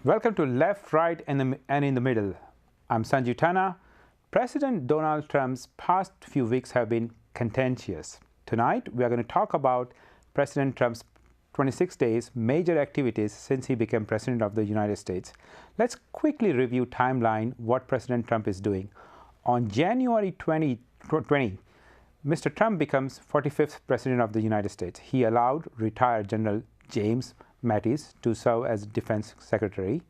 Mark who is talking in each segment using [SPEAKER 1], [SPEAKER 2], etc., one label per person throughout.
[SPEAKER 1] Welcome to Left, Right, and in the Middle. I'm Sanjeev Tanna. President Donald Trump's past few weeks have been contentious. Tonight, we are going to talk about President Trump's 26 days major activities since he became President of the United States. Let's quickly review timeline what President Trump is doing. On January 2020, Mr. Trump becomes 45th President of the United States. He allowed retired General James Mattis to serve as Defense Secretary,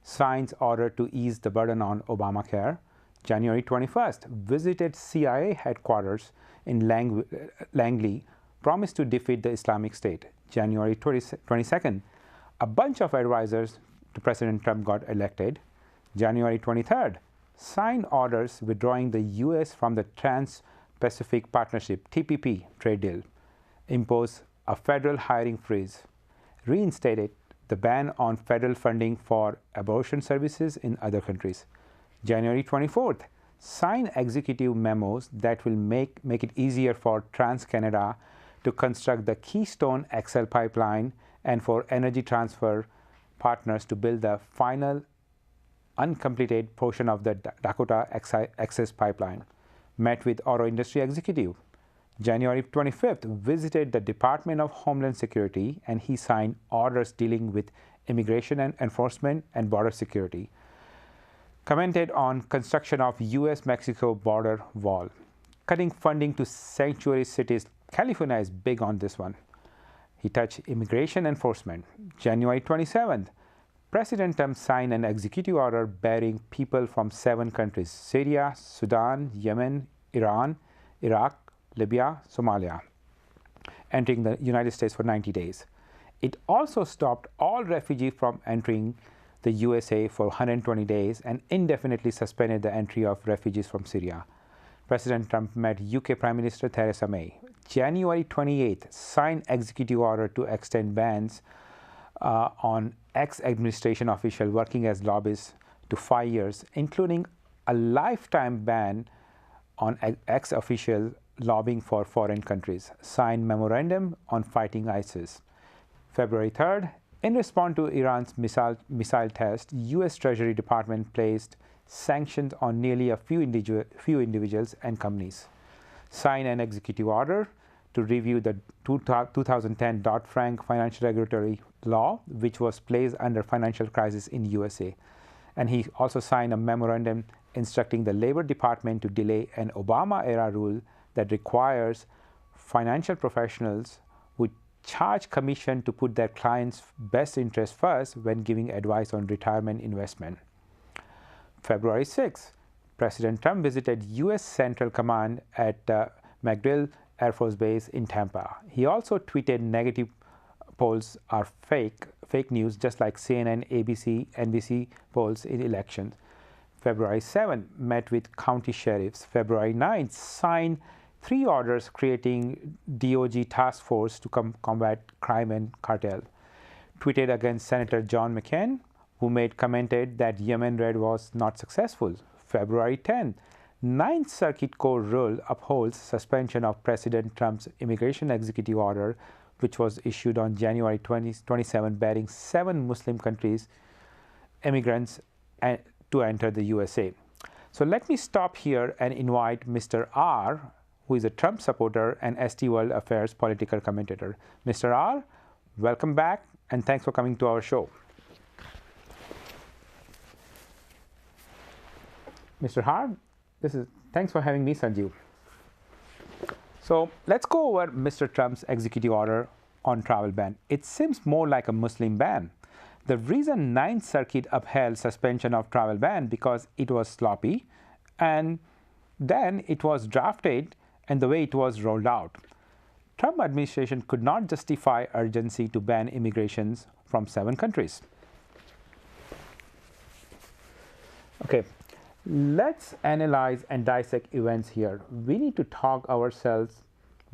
[SPEAKER 1] signs order to ease the burden on Obamacare. January 21st, visited CIA headquarters in Langley, promised to defeat the Islamic State. January 22nd, a bunch of advisors to President Trump got elected. January 23rd, signed orders withdrawing the U.S. from the Trans-Pacific Partnership (TPP) trade deal, imposed a federal hiring freeze, reinstated the ban on federal funding for abortion services in other countries. January 24th, signed executive memos that will make it easier for TransCanada to construct the Keystone XL pipeline and for Energy Transfer Partners to build the final uncompleted portion of the Dakota Access Pipeline. Met with auto industry executive. January 25th, visited the Department of Homeland Security, and he signed orders dealing with immigration and enforcement and border security. Commented on construction of U.S.-Mexico border wall. Cutting funding to sanctuary cities. California is big on this one. He touched immigration enforcement. January 27th, President Trump signed an executive order barring people from 7 countries: Syria, Sudan, Yemen, Iran, Iraq, Libya, Somalia, entering the United States for 90 days. It also stopped all refugees from entering the USA for 120 days and indefinitely suspended the entry of refugees from Syria. President Trump met UK Prime Minister Theresa May. January 28th, signed executive order to extend bans on ex-administration officials working as lobbyists to 5 years, including a lifetime ban on ex-officials lobbying for foreign countries. Signed memorandum on fighting ISIS. February 3rd, in response to Iran's missile test, U.S. Treasury Department placed sanctions on nearly a few individuals and companies. Signed an executive order to review the 2010 Dodd-Frank financial regulatory law, which was placed under financial crisis in USA. And he also signed a memorandum instructing the Labor Department to delay an Obama-era rule that requires financial professionals who charge commission to put their clients' best interest first when giving advice on retirement investment. February 6th, President Trump visited U.S. Central Command at MacDill Air Force Base in Tampa. He also tweeted negative polls are fake news, just like CNN, ABC, NBC polls in elections. February 7th, met with county sheriffs. February 9th, signed 3 orders creating DOJ task force to combat crime and cartel. Tweeted against Senator John McCain, who commented that Yemen raid was not successful. February 10th, 9th Circuit Court rule upholds suspension of President Trump's immigration executive order, which was issued on January 27, barring 7 Muslim countries immigrants to enter the USA. So let me stop here and invite Mr. R, who is a Trump supporter and ST World Affairs political commentator. Mr. R, welcome back, and thanks for coming to our show. Mr. R, thanks for having me, Sanjeev. So let's go over Mr. Trump's executive order on travel ban. It seems more like a Muslim ban. The reason 9th Circuit upheld suspension of travel ban because it was sloppy, and then it was drafted and the way it was rolled out. Trump administration could not justify urgency to ban immigrations from 7 countries. Okay, let's analyze and dissect events here. We need to talk ourselves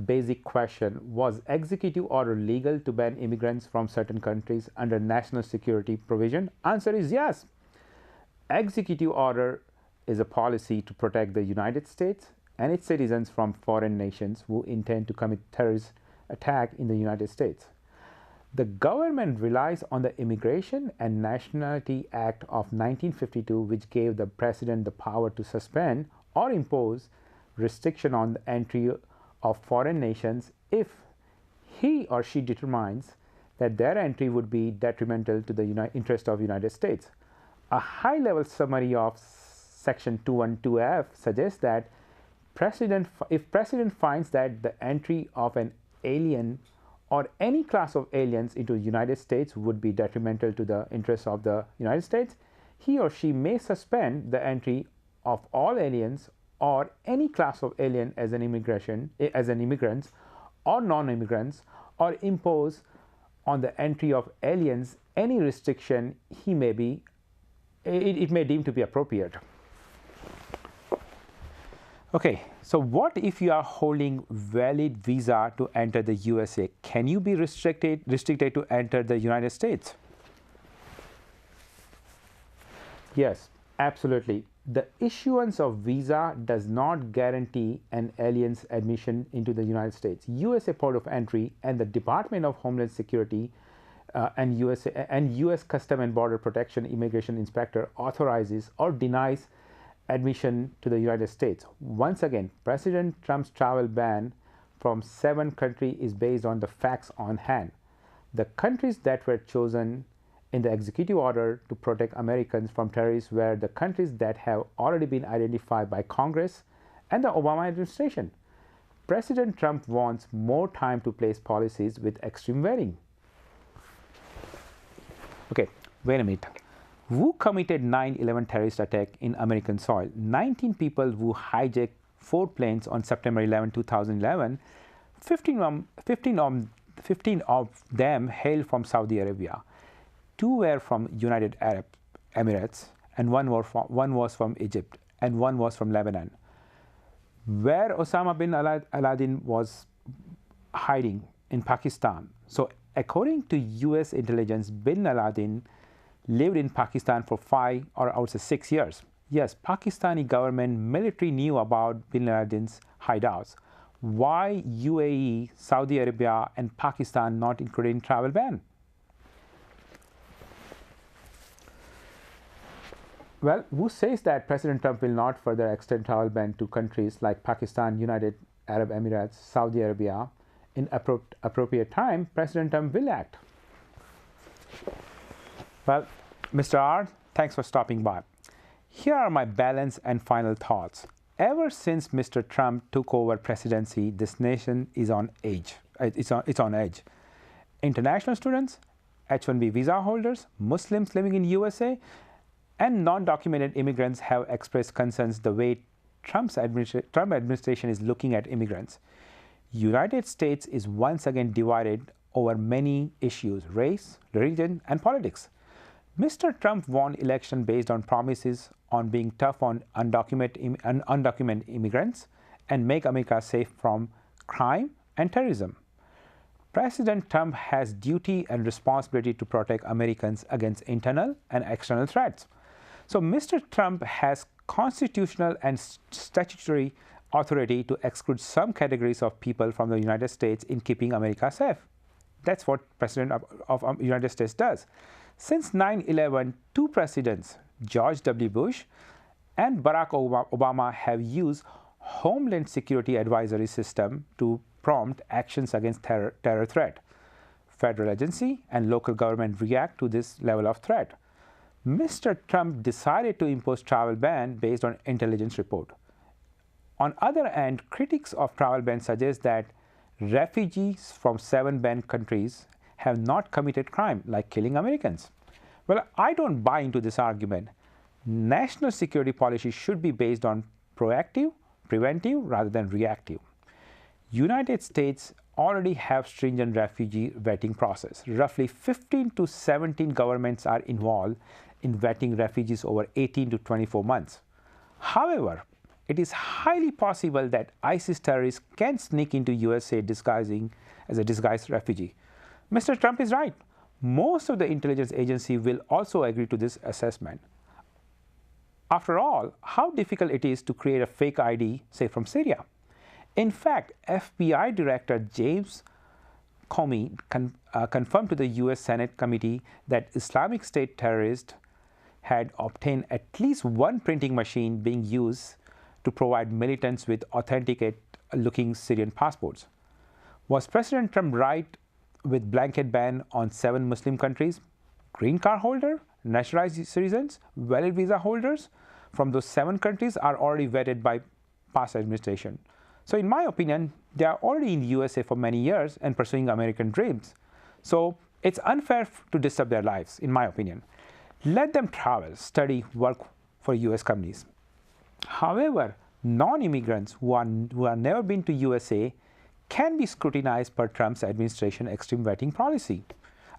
[SPEAKER 1] basic question: was executive order legal to ban immigrants from certain countries under national security provision? Answer is yes. Executive order is a policy to protect the United States and its citizens from foreign nations who intend to commit terrorist attack in the United States. The government relies on the Immigration and Nationality Act of 1952, which gave the president the power to suspend or impose restriction on the entry of foreign nations if he or she determines that their entry would be detrimental to the interest of the United States. A high-level summary of Section 212F suggests that if President finds that the entry of an alien or any class of aliens into the United States would be detrimental to the interests of the United States, he or she may suspend the entry of all aliens or any class of alien as an immigrants or non-immigrants, or impose on the entry of aliens any restriction it may deem to be appropriate. Okay, so what if you are holding valid visa to enter the USA? Can you be restricted to enter the United States? Yes, absolutely. The issuance of visa does not guarantee an alien's admission into the United States. USA Port of Entry and the Department of Homeland Security and US Custom and Border Protection Immigration Inspector authorizes or denies admission to the United States. Once again, President Trump's travel ban from 7 countries is based on the facts on hand. The countries that were chosen in the executive order to protect Americans from terrorists were the countries that have already been identified by Congress and the Obama administration. President Trump wants more time to place policies with extreme weighting. Okay, wait a minute. Who committed 9/11 terrorist attack in American soil? 19 people who hijacked 4 planes on September 11, 2011. 15 of them hailed from Saudi Arabia. 2 were from United Arab Emirates, and one was from Egypt, and 1 was from Lebanon. Where Osama bin Laden was hiding in Pakistan. So according to US intelligence, bin Laden lived in Pakistan for 5 or I would say 6 years. Yes, Pakistani government military knew about bin Laden's hideouts. Why UAE, Saudi Arabia, and Pakistan not included in travel ban? Well, who says that President Trump will not further extend travel ban to countries like Pakistan, United Arab Emirates, Saudi Arabia? In appropriate time, President Trump will act. Well, Mr. R, thanks for stopping by. Here are my balanced and final thoughts. Ever since Mr. Trump took over presidency, this nation is on edge. It's on edge. International students, H-1B visa holders, Muslims living in USA, and non-documented immigrants have expressed concerns the way Trump administration is looking at immigrants. United States is once again divided over many issues: race, religion, and politics. Mr. Trump won election based on promises on being tough on undocumented immigrants and make America safe from crime and terrorism. President Trump has duty and responsibility to protect Americans against internal and external threats. So Mr. Trump has constitutional and statutory authority to exclude some categories of people from the United States in keeping America safe. That's what President of the United States does. Since 9/11, 2 presidents, George W. Bush and Barack Obama, have used Homeland Security Advisory System to prompt actions against terror threat. Federal agency and local government react to this level of threat. Mr. Trump decided to impose travel ban based on intelligence report. On other hand, critics of travel ban suggest that refugees from 7 banned countries have not committed crime like killing Americans. Well, I don't buy into this argument. National security policy should be based on proactive, preventive rather than reactive. United States already have stringent refugee vetting process. Roughly 15 to 17 governments are involved in vetting refugees over 18 to 24 months. However, it is highly possible that ISIS terrorists can sneak into USA disguising as a disguised refugee. Mr. Trump is right. Most of the intelligence agency will also agree to this assessment. After all, how difficult it is to create a fake ID, say from Syria. In fact, FBI Director James Comey confirmed to the U.S. Senate committee that Islamic State terrorists had obtained at least one printing machine being used to provide militants with authenticate-looking Syrian passports. Was President Trump right with blanket ban on 7 Muslim countries? Green card holder, naturalized citizens, valid visa holders from those 7 countries are already vetted by past administration. So in my opinion, they are already in the USA for many years and pursuing American dreams. So it's unfair to disturb their lives, in my opinion. Let them travel, study, work for US companies. However, non-immigrants who have never been to USA can be scrutinized per Trump's administration extreme vetting policy.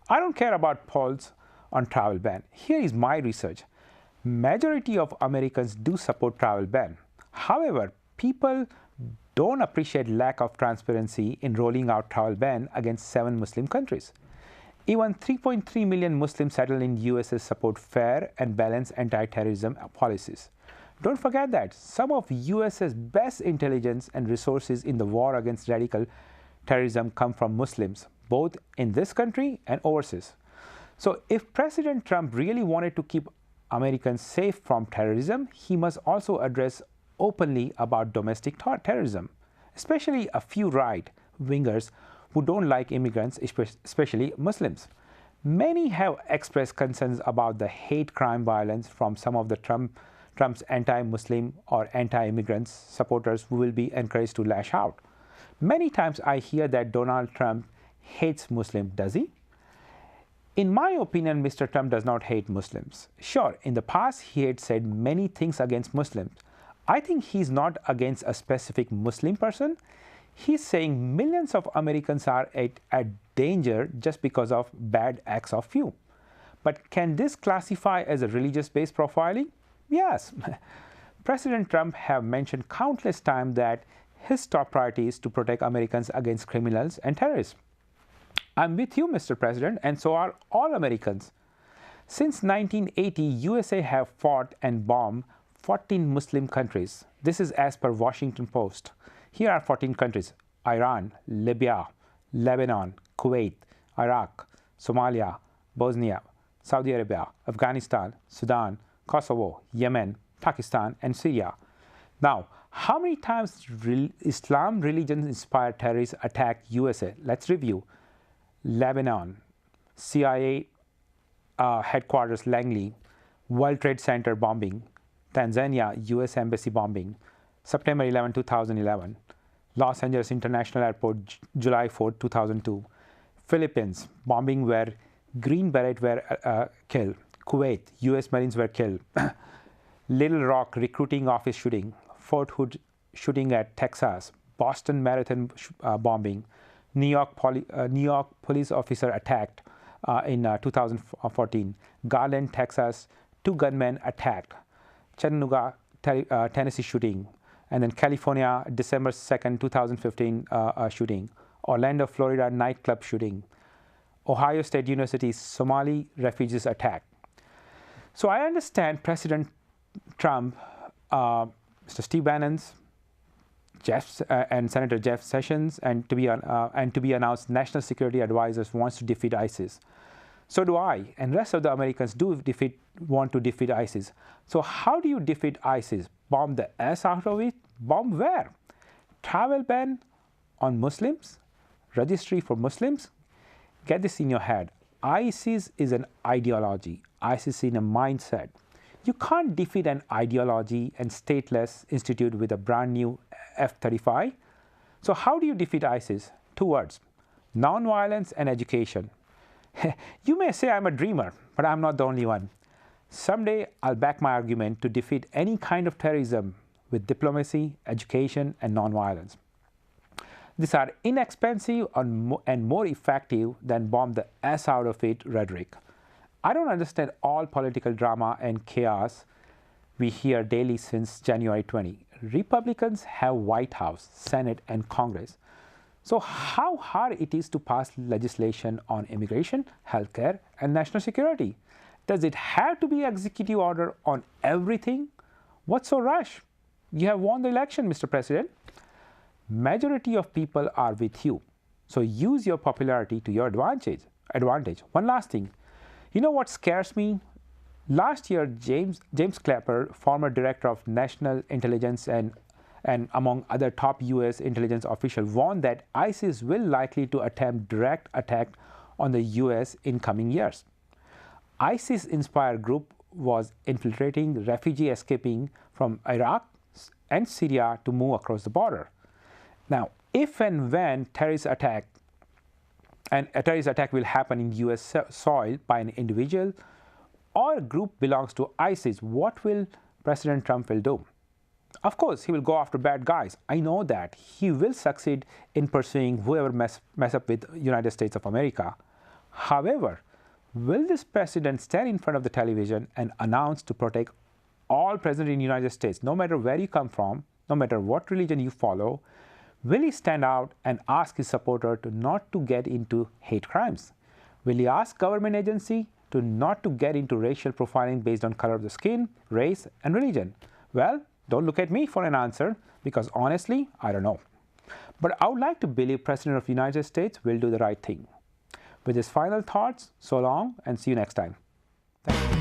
[SPEAKER 1] I don't care about polls on travel ban. Here is my research. Majority of Americans do support travel ban. However, people don't appreciate lack of transparency in rolling out travel ban against 7 Muslim countries. Even 3.3 million Muslims settled in USA support fair and balanced anti-terrorism policies. Don't forget that some of US's best intelligence and resources in the war against radical terrorism come from Muslims, both in this country and overseas. So if President Trump really wanted to keep Americans safe from terrorism, he must also address openly about domestic terrorism, especially a few right-wingers who don't like immigrants, especially Muslims. Many have expressed concerns about the hate crime violence from some of the Trump's anti-Muslim or anti-immigrants supporters who will be encouraged to lash out. Many times I hear that Donald Trump hates Muslims. Does he? In my opinion, Mr. Trump does not hate Muslims. Sure, in the past he had said many things against Muslims. I think he's not against a specific Muslim person. He's saying millions of Americans are at danger just because of bad acts of few. But can this classify as a religious-based profiling? Yes. President Trump have mentioned countless times that his top priority is to protect Americans against criminals and terrorists. I'm with you, Mr. President, and so are all Americans. Since 1980, USA have fought and bombed 14 Muslim countries. This is as per Washington Post. Here are 14 countries: Iran, Libya, Lebanon, Kuwait, Iraq, Somalia, Bosnia, Saudi Arabia, Afghanistan, Sudan, Kosovo, Yemen, Pakistan, and Syria. Now, how many times Islam religion-inspired terrorists attacked USA? Let's review. Lebanon, CIA headquarters Langley, World Trade Center bombing, Tanzania, US Embassy bombing, September 11, 2011, Los Angeles International Airport, July 4, 2002, Philippines, bombing where Green Beret were killed, Kuwait, US Marines were killed, Little Rock recruiting office shooting, Fort Hood shooting at Texas, Boston Marathon bombing, New York police officer attacked in 2014, Garland, Texas, 2 gunmen attacked, Chattanooga, Tennessee shooting, and then California, December 2nd, 2015 shooting, Orlando, Florida nightclub shooting, Ohio State University Somali refugees attack. So I understand President Trump, Mr. Steve Bannon's, and Senator Jeff Sessions, and to be announced National Security Advisors wants to defeat ISIS. So do I, and rest of the Americans want to defeat ISIS. So how do you defeat ISIS? Bomb the ass out of it? Bomb where? Travel ban on Muslims? Registry for Muslims? Get this in your head. ISIS is an ideology. ISIS is a mindset. You can't defeat an ideology and stateless institute with a brand new F-35. So how do you defeat ISIS? 2 words: nonviolence and education. You may say I'm a dreamer, but I'm not the only one. Someday I'll back my argument to defeat any kind of terrorism with diplomacy, education, and nonviolence. These are inexpensive and more effective than bomb the ass out of it rhetoric. I don't understand all political drama and chaos we hear daily since January 20. Republicans have White House, Senate, and Congress. So how hard it is to pass legislation on immigration, healthcare, and national security? Does it have to be executive order on everything? What's so rush? You have won the election, Mr. President. Majority of people are with you. So use your popularity to your advantage. One last thing. You know what scares me? Last year, James Clapper, former director of national intelligence and among other top US intelligence officials, warned that ISIS will likely to attempt direct attack on the US in coming years. ISIS-inspired group was infiltrating refugees escaping from Iraq and Syria to move across the border. Now, if and when a terrorist attack will happen in US soil by an individual or a group belongs to ISIS, what will President Trump will do? Of course, he will go after bad guys. I know that. He will succeed in pursuing whoever mess up with United States of America. However, will this president stand in front of the television and announce to protect all presidents in the United States, no matter where you come from, no matter what religion you follow? Will he stand out and ask his supporter to not to get into hate crimes? Will he ask government agency to not to get into racial profiling based on color of the skin, race, and religion? Well, don't look at me for an answer, because honestly, I don't know. But I would like to believe President of the United States will do the right thing. With his final thoughts, so long and see you next time. Thank you.